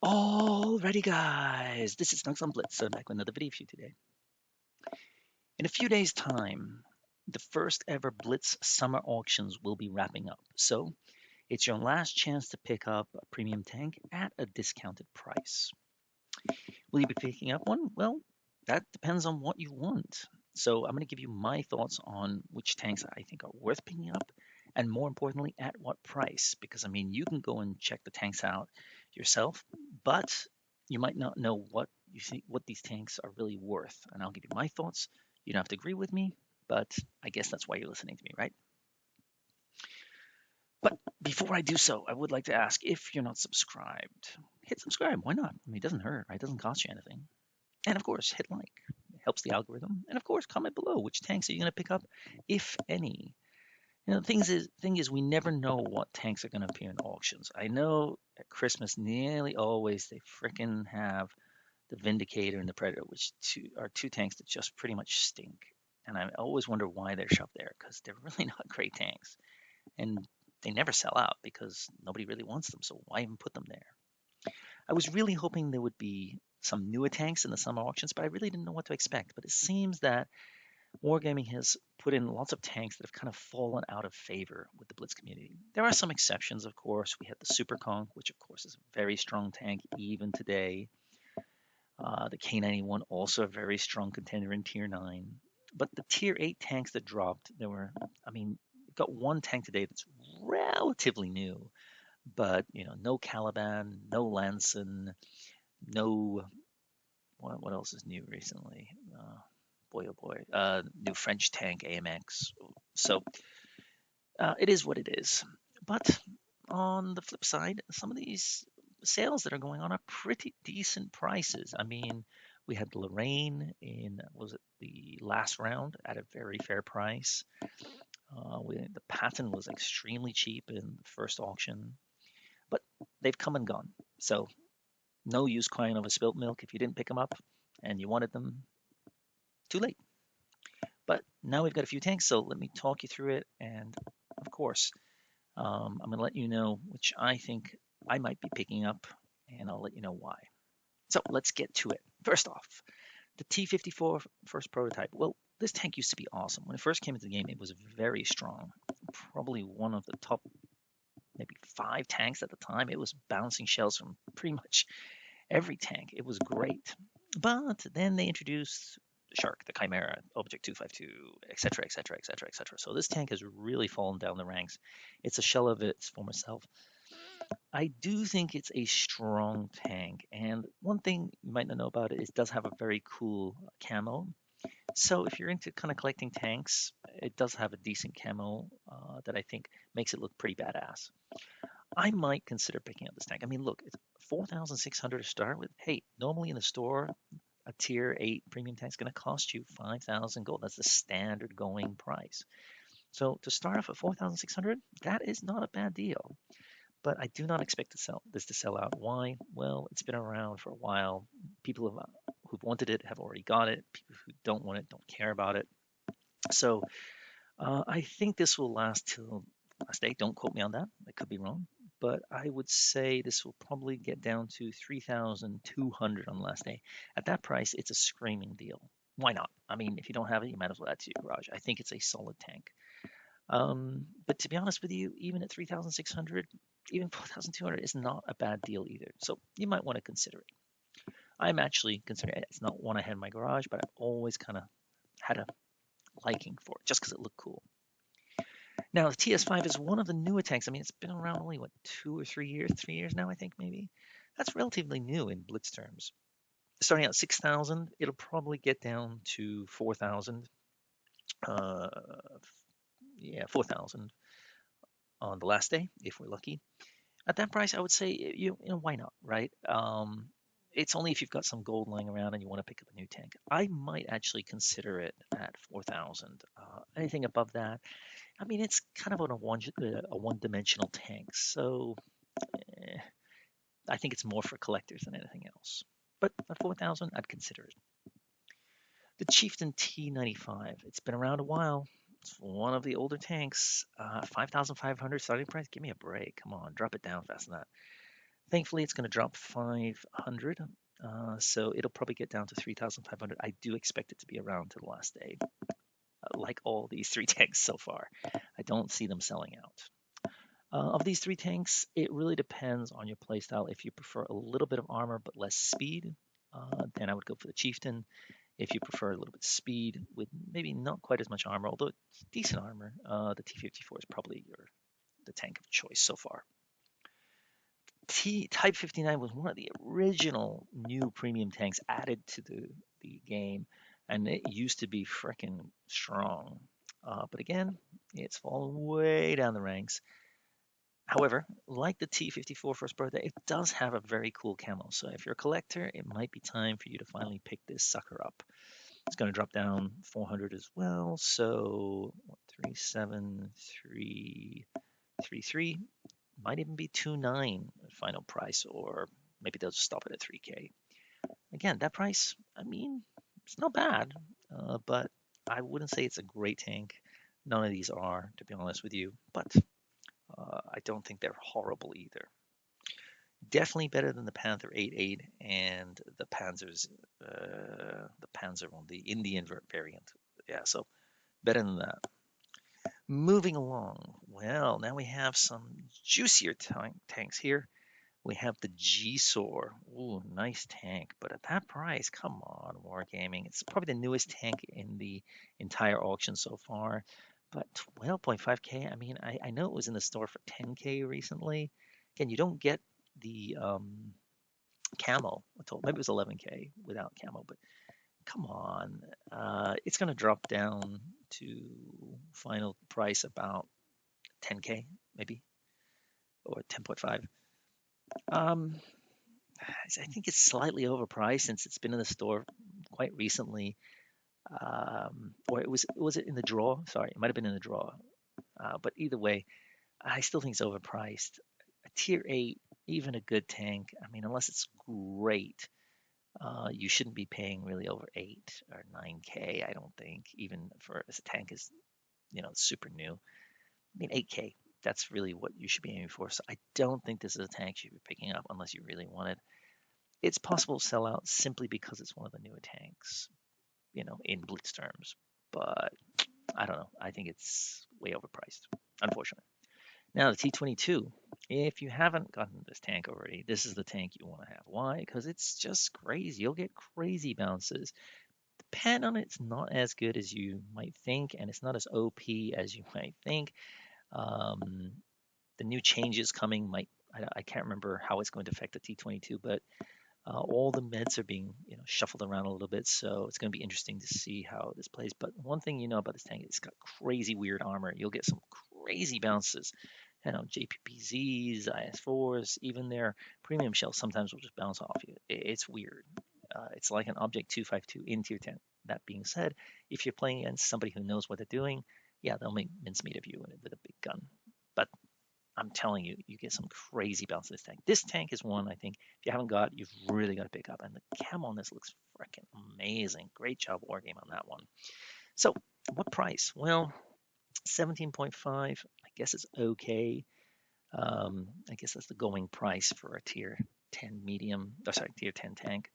Alrighty, guys, this is Snugs on Blitz, so back with another video for you today. In a few days' time, the first ever Blitz summer auctions will be wrapping up, so it's your last chance to pick up a premium tank at a discounted price. Will you be picking up one? Well, that depends on what you want. So I'm going to give you my thoughts on which tanks I think are worth picking up, and more importantly, at what price. Because I mean, you can go and check the tanks out yourself, but you might not know what you think what these tanks are really worth. And I'll give you my thoughts. You don't have to agree with me, but I guess that's why you're listening to me, right? But before I do so, I would like to ask if you're not subscribed, hit subscribe. Why not? I mean, it doesn't hurt, right? It doesn't cost you anything. And of course, hit like. It helps the algorithm. And of course, comment below which tanks are you going to pick up, if any. The thing is, we never know what tanks are going to appear in auctions. I know at Christmas, nearly always they frickin' have the Vindicator and the Predator, which are two tanks that just pretty much stink. And I always wonder why they're shoved there because they're really not great tanks, and they never sell out because nobody really wants them. So why even put them there? I was really hoping there would be some newer tanks in the summer auctions, but I really didn't know what to expect. But it seems that Wargaming has put in lots of tanks that have kind of fallen out of favor with the Blitz community. There are some exceptions, of course. We had the Super Conch, which of course is a very strong tank even today. The K91, also a very strong contender in Tier 9. But the Tier 8 tanks that dropped, I mean, we've got one tank today that's relatively new, but, no Caliban, no Lanson, no, what else is new recently? Boy, oh boy, new French tank AMX. So it is what it is. But on the flip side, some of these sales that are going on are pretty decent prices. I mean, we had Lorraine in, was it the last round at a very fair price. The Patton was extremely cheap in the first auction, but they've come and gone. So no use crying over spilt milk. If you didn't pick them up and you wanted them, too late. But now we've got a few tanks, so let me talk you through it. And of course, I'm going to let you know which I think I might be picking up, and I'll let you know why. So let's get to it. First off, the T-54 first prototype. Well, this tank used to be awesome. When it first came into the game, it was very strong. Probably one of the top maybe 5 tanks at the time. It was bouncing shells from pretty much every tank. It was great. But then they introduced the Shark, the Chimera, Object 252, etc., etc., etc., etc. So this tank has really fallen down the ranks. It's a shell of its former self. I do think it's a strong tank, and one thing you might not know about it is it does have a very cool camo. So if you're into kind of collecting tanks, it does have a decent camo that I think makes it look pretty badass. I might consider picking up this tank. I mean, look, it's 4,600 to start with. Hey, normally in the store, a tier 8 premium tank is going to cost you 5,000 gold. That's the standard going price. So to start off at 4,600, that is not a bad deal. But I do not expect this to sell out. Why? Well, it's been around for a while. People who've wanted it have already got it. People who don't want it don't care about it. So I think this will last till last day. Don't quote me on that. I could be wrong. But I would say this will probably get down to 3,200 on the last day. At that price, it's a screaming deal. Why not? I mean, if you don't have it, you might as well add to your garage. I think it's a solid tank. But to be honest with you, even at 3,600, even 4,200 is not a bad deal either. So you might want to consider it. I'm actually considering it. It's not one I had in my garage, but I've always kind of had a liking for it just because it looked cool. Now, the TS5 is one of the newer tanks. I mean, it's been around only, what, 2 or 3 years? 3 years now, I think, maybe. That's relatively new in Blitz terms. Starting out at 6,000, it'll probably get down to 4,000. Uh, yeah, 4,000 on the last day, if we're lucky. At that price, I would say, why not, right? It's only if you've got some gold lying around and you want to pick up a new tank. I might actually consider it at 4,000. Anything above that, I mean, it's kind of on a one-dimensional tank, so eh, I think it's more for collectors than anything else. But at 4,000, I'd consider it. The Chieftain T95. It's been around a while. It's one of the older tanks. 5,500 starting price. Give me a break. Come on, drop it down fast enough. Thankfully, it's going to drop 500, so it'll probably get down to 3,500. I do expect it to be around to the last day, like all these three tanks so far. I don't see them selling out. Of these three tanks, it really depends on your playstyle. If you prefer a little bit of armor but less speed, then I would go for the Chieftain. If you prefer a little bit of speed with maybe not quite as much armor, although it's decent armor, the T-54 is probably the tank of choice so far. Type 59 was one of the original new premium tanks added to the game, and it used to be freaking strong. But again, it's fallen way down the ranks. However, like the T-54 First Birthday, it does have a very cool camo. So if you're a collector, it might be time for you to finally pick this sucker up. It's going to drop down 400 as well. So 37333 might even be 29 final price, or maybe they'll just stop it at 3K. Again, that price, I mean, it's not bad, but I wouldn't say it's a great tank. None of these are, to be honest with you, but I don't think they're horrible either. Definitely better than the Panther 88 and the Panzer one, the Indian variant. Yeah, so better than that. Moving along. Well, now we have some juicier tanks here. We have the G-Sor. Ooh, nice tank. But at that price, come on, Wargaming. It's probably the newest tank in the entire auction so far. But 12.5K, I mean, I know it was in the store for 10K recently. Again, you don't get the camo. Maybe it was 11K without camo, but come on. It's going to drop down to final price about 10K, maybe, or 10.5. Um, I think it's slightly overpriced since it's been in the store quite recently. Or was it in the draw? Sorry, it might have been in the draw. But either way, I still think it's overpriced. A tier 8, even a good tank, I mean, unless it's great, you shouldn't be paying really over 8 or 9K, I don't think, even for as a tank is, super new. I mean, 8K, that's really what you should be aiming for. So I don't think this is a tank you should be picking up unless you really want it. It's possible to sell out simply because it's one of the newer tanks, in Blitz terms. But I don't know. I think it's way overpriced, unfortunately. Now, the T-22. If you haven't gotten this tank already, this is the tank you want to have. Why? Because it's just crazy. You'll get crazy bounces. The pen on it's not as good as you might think, and it's not as OP as you might think. Um, the new changes coming might, I can't remember how it's going to affect the T-22, but all the meds are being, shuffled around a little bit, so it's going to be interesting to see how this plays. But one thing you know about this tank, it's got crazy weird armor. You'll get some crazy bounces. JPPZs, IS4s, even their premium shells sometimes will just bounce off you. It's weird. It's like an Object 252 in Tier 10. That being said, if you're playing against somebody who knows what they're doing, yeah, they'll make mincemeat of you with a big gun. But I'm telling you, you get some crazy bounce in this tank. This tank is one I think if you haven't got, you've really got to pick up. And the camo on this looks freaking amazing. Great job, Wargame, on that one. So, what price? Well, 17.5. I guess it's okay. I guess that's the going price for a tier 10 medium, tier 10 tank.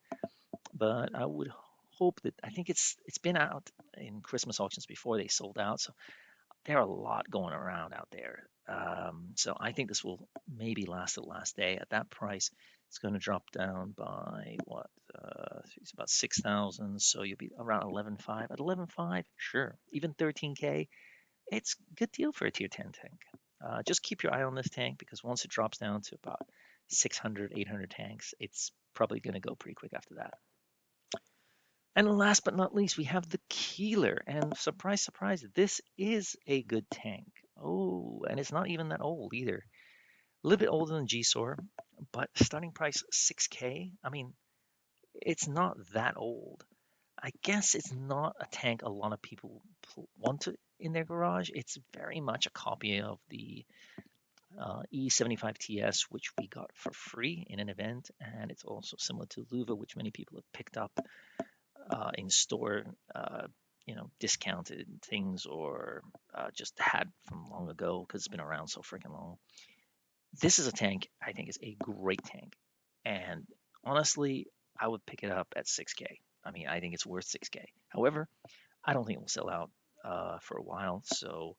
But I would hope that I think it's been out in Christmas auctions before they sold out, so there are a lot going around out there. So I think this will maybe last the last day. At that price, it's going to drop down by what? It's about 6,000. So you'll be around 11.5. At 11.5, sure. Even 13K, it's a good deal for a tier 10 tank. Just keep your eye on this tank because once it drops down to about 600, 800 tanks, it's probably going to go pretty quick after that. And last but not least, we have the Keeler. And surprise, surprise, this is a good tank. Oh, and it's not even that old either. A little bit older than G-Sor, but starting price 6K. I mean, it's not that old. I guess it's not a tank a lot of people want to in their garage. It's very much a copy of the E75TS, which we got for free in an event, and it's also similar to Luva, which many people have picked up in store, discounted things or just had from long ago because it's been around so freaking long. This is a tank I think is a great tank, and honestly, I would pick it up at 6K. I mean, I think it's worth 6K. However, I don't think it will sell out for a while, so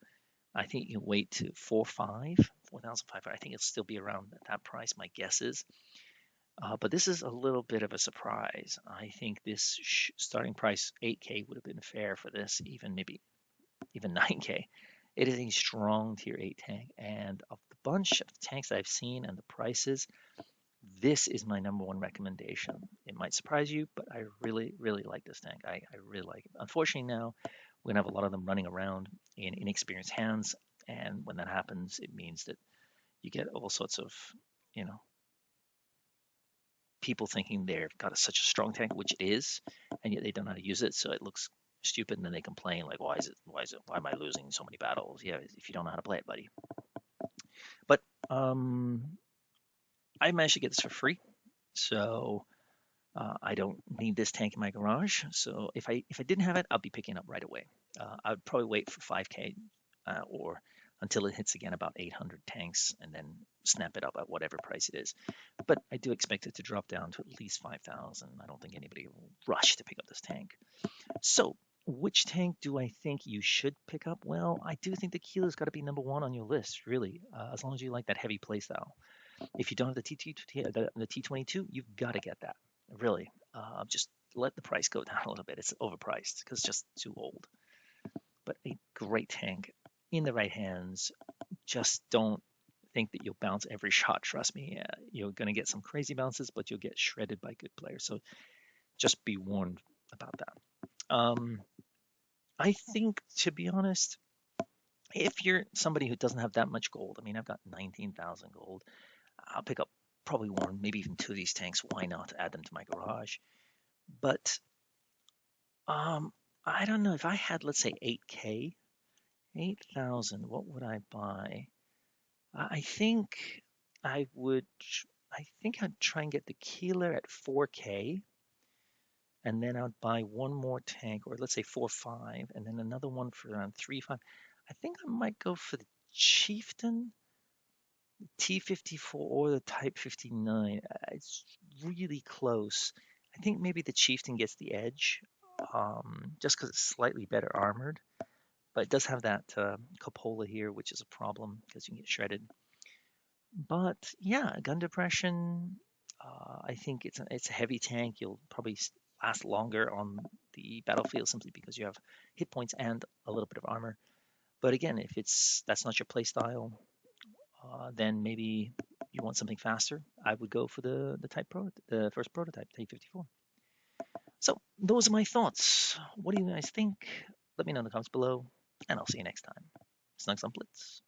I think you can wait to 4,500. I think it'll still be around that price. My guess is. But this is a little bit of a surprise. I think this starting price 8K would have been fair for this, even maybe even 9K. It is a strong tier 8 tank, and of the bunch of tanks I've seen and the prices, this is my number one recommendation. It might surprise you, but I really, really like this tank. I really like it. Unfortunately, now we're gonna have a lot of them running around in inexperienced hands, and when that happens, it means that you get all sorts of, you know, people thinking they've got such a strong tank, which it is, and yet they don't know how to use it, so it looks stupid, and then they complain like, why am I losing so many battles? Yeah, if you don't know how to play it, buddy. But I managed to get this for free, so I don't need this tank in my garage. So if I didn't have it, I'll be picking it up right away. I'd probably wait for 5K or until it hits again about 800 tanks and then snap it up at whatever price it is. But I do expect it to drop down to at least 5,000. I don't think anybody will rush to pick up this tank. So which tank do I think you should pick up? Well, I do think the Keeler's got to be number one on your list, really, as long as you like that heavy playstyle. If you don't have the T22, you've got to get that. Really, just let the price go down a little bit. It's overpriced because it's just too old. But a great tank in the right hands. Just don't think that you'll bounce every shot. Trust me, you're going to get some crazy bounces, but you'll get shredded by good players. So just be warned about that. I think, to be honest, if you're somebody who doesn't have that much gold, I mean, I've got 19,000 gold. I'll pick up probably one, maybe even two of these tanks. Why not add them to my garage? But I don't know if I had, let's say, 8K, 8,000. What would I buy? I think I would. I think I'd try and get the Keeler at 4K, and then I'd buy one more tank, or let's say 4.5, and then another one for around 3.5. I think I might go for the Chieftain, T54, or the Type 59. It's really close. I think maybe the Chieftain gets the edge, just because it's slightly better armored. But it does have that cupola here, which is a problem because you can get shredded. But yeah, gun depression. I think it's a heavy tank. You'll probably last longer on the battlefield simply because you have hit points and a little bit of armor. But again, if that's not your playstyle, then maybe you want something faster. I would go for the first prototype, T54. So those are my thoughts. What do you guys think? Let me know in the comments below, and I'll see you next time. Snugs on Blitz.